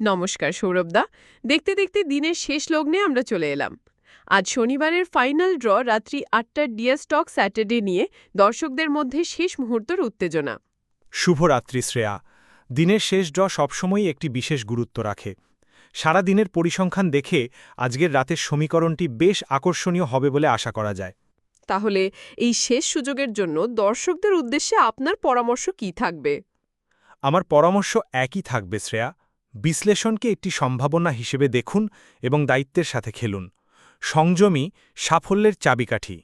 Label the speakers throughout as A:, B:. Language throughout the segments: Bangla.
A: নমস্কার সৌরভদা। দেখতে দেখতে দিনের শেষ লগ্নে আমরা চলে এলাম। আজ শনিবারের ফাইনাল ড্র রাত্রি ৮টার ডিএস স্টক স্যাটারডে নিয়ে দর্শকদের মধ্যে শেষ মুহূর্তের উত্তেজনা।
B: শুভরাত্রি শ্রেয়া। দিনের শেষ ড্র সবসময়ই একটি বিশেষ গুরুত্ব রাখে। সারা দিনের পরিসংখ্যান দেখে আজকের রাতের সমীকরণটি বেশ আকর্ষণীয় হবে বলে আশা করা যায়।
A: তাহলে এই শেষ সুযোগের জন্য দর্শকদের উদ্দেশ্যে আপনার পরামর্শ কি থাকবে?
B: আমার পরামর্শ একই থাকবে শ্রেয়া। বিশ্লেষণকে একটি সম্ভাবনা হিসেবে দেখুন এবং দায়িত্বের সাথে খেলুন। সংযমী সাফল্যের চাবিকাঠি।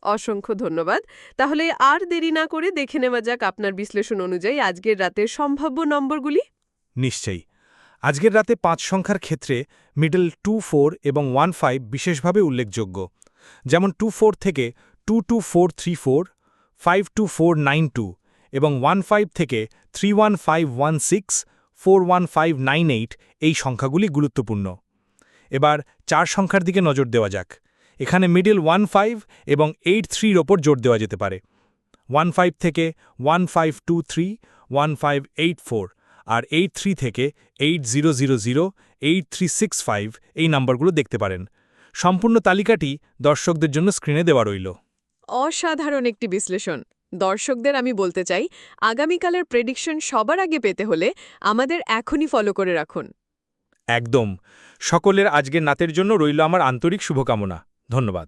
A: অসংখ্য ধন্যবাদ। তাহলে আর দেরি না করে দেখে নেওয়া যাক আপনার বিশ্লেষণ অনুযায়ী আজকের রাতের সম্ভাব্য নম্বরগুলি।
B: নিশ্চয়ই। আজকের রাতে ৫ সংখ্যার ক্ষেত্রে মিডল ২-৪ এবং ১-৫ বিশেষভাবে উল্লেখযোগ্য। যেমন ২-৪ থেকে ২-২-৪-৩-৪, ৫-২-৪-৯-২ এবং ১-৫ থেকে ৩-১-৫-১-৬, ৪-১-৫-৯-৮ এই সংখ্যাগুলি গুরুত্বপূর্ণ। এবার ৪ সংখ্যার দিকে নজর দেওয়া যাক। এখানে মিডল ১-৫ এবং ৮-৩-র ওপর জোর দেওয়া যেতে পারে। ১-৫ থেকে ১-৫-২-৩, ১-৫-৮-৪ আর ৮-৩ থেকে ৮-০-০-০, ৮-৩-৬-৫ এই নাম্বারগুলো দেখতে পারেন। সম্পূর্ণ তালিকাটি দর্শকদের জন্য স্ক্রিনে দেওয়া রইল।
A: অসাধারণ একটি বিশ্লেষণ। দর্শকদের আমি বলতে চাই, আগামীকালের প্রেডিকশন সবার আগে পেতে হলে আমাদের এখনই ফলো করে রাখুন।
B: একদম। সকলের আজকের রাতের জন্য রইল আমার আন্তরিক শুভকামনা। ধন্যবাদ।